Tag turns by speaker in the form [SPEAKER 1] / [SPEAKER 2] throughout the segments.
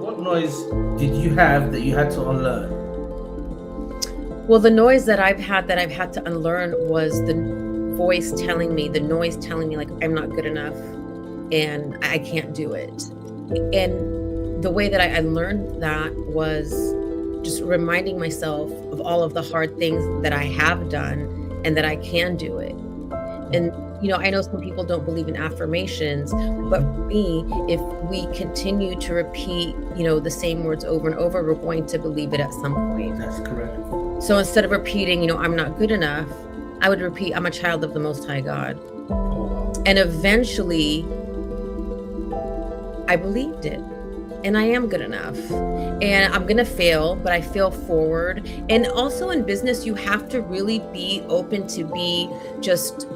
[SPEAKER 1] what noise did you have that you had to unlearn?
[SPEAKER 2] Well, the noise that I've had to unlearn was the voice telling me, the noise telling me like I'm not good enough and I can't do it. And the way that I unlearned that was just reminding myself of all of the hard things that I have done and that I can do it. And I know some people don't believe in affirmations, but for me, if we continue to repeat, the same words over and over, we're going to believe it at some point.
[SPEAKER 1] That's correct.
[SPEAKER 2] So instead of repeating, I'm not good enough, I would repeat, I'm a child of the Most High God.
[SPEAKER 1] Oh, wow.
[SPEAKER 2] And eventually, I believed it. And I am good enough. And I'm going to fail, but I fail forward. And also in business, you have to really be open to be just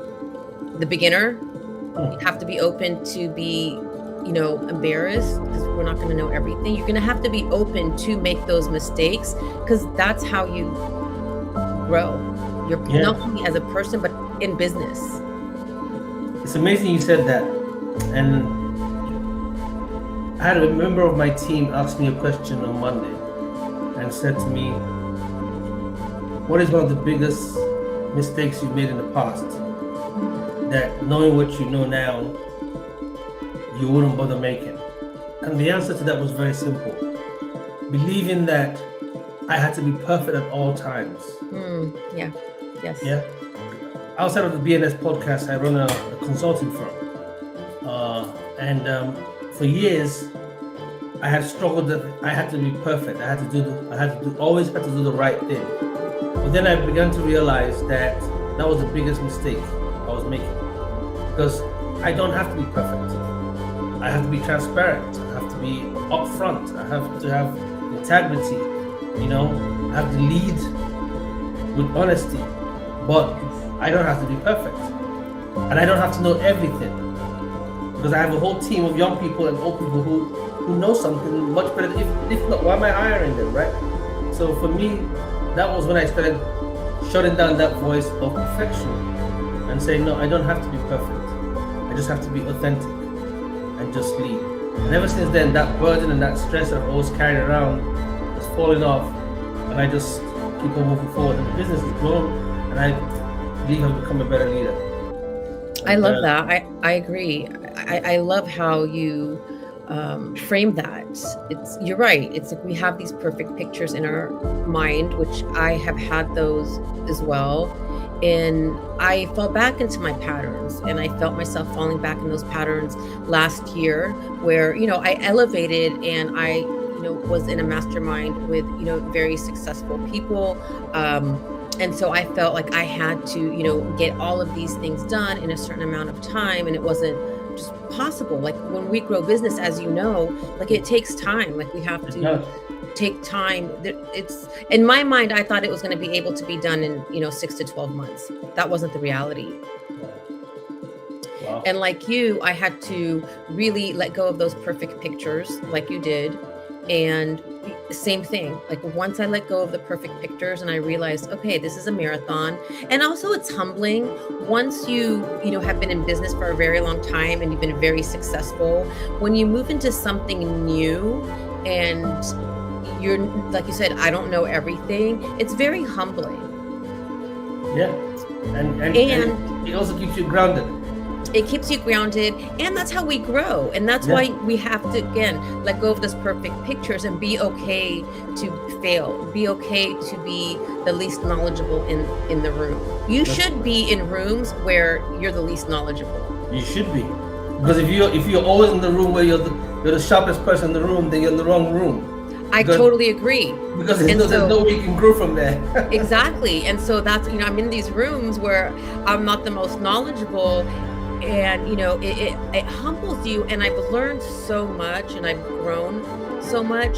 [SPEAKER 2] the beginner. You have to be open to be, embarrassed because we're not going to know everything. You're going to have to be open to make those mistakes because that's how you grow. You're not only as a person, but in business.
[SPEAKER 1] It's amazing you said that. And I had a member of my team ask me a question on Monday and said to me, what is one of the biggest mistakes you've made in the past that knowing what you know now, you wouldn't bother making? And the answer to that was very simple. Believing that I had to be perfect at all times.
[SPEAKER 2] Yeah. Yes.
[SPEAKER 1] Yeah. Outside of the BNS podcast, I run a consulting firm. And for years, I had struggled that I had to be perfect. Always had to do the right thing. But then I began to realize that that was the biggest mistake I was making. Because I don't have to be perfect. I have to be transparent. I have to be upfront. I have to have integrity. I have to lead with honesty. But I don't have to be perfect. And I don't have to know everything. Because I have a whole team of young people and old people who know something much better. If not, why am I hiring them, right? So for me, that was when I started shutting down that voice of perfection and saying, no, I don't have to be perfect. I just have to be authentic and just lead. And ever since then, that burden and that stress that I always carried around is falling off, and I just keep on moving forward. And the business has grown, and I believe I've become a better leader.
[SPEAKER 2] I love that. I agree. I love how you frame that. You're right. It's like we have these perfect pictures in our mind, which I have had those as well. And I fell back into my patterns, and I felt myself falling back in those patterns last year where, I elevated and I, was in a mastermind with, very successful people. And so I felt like I had to, get all of these things done in a certain amount of time. And it wasn't just possible. Like when we grow business, as you know, like it takes time. Like we have to take time. It's in my mind, I thought it was going to be able to be done in, 6 to 12 months. That wasn't the reality.
[SPEAKER 1] Wow.
[SPEAKER 2] And like you, I had to really let go of those perfect pictures like you did. And same thing, like once I let go of the perfect pictures and I realized, okay, this is a marathon. And also it's humbling once you have been in business for a very long time and you've been very successful. When you move into something new and you're, like you said, I don't know everything, it's very humbling.
[SPEAKER 1] Yeah. And it also keeps you grounded.
[SPEAKER 2] It keeps you grounded, and that's how we grow. And that's why we have to, again, let go of those perfect pictures and be okay to fail. Be okay to be the least knowledgeable in the room. You should be in rooms where you're the least knowledgeable.
[SPEAKER 1] You should be. Because if you're always in the room where you're the sharpest person in the room, then you're in the wrong room.
[SPEAKER 2] I totally agree.
[SPEAKER 1] Because there's no way you can grow from there.
[SPEAKER 2] Exactly. And so that's, I'm in these rooms where I'm not the most knowledgeable. And, it humbles you. And I've learned so much and I've grown so much.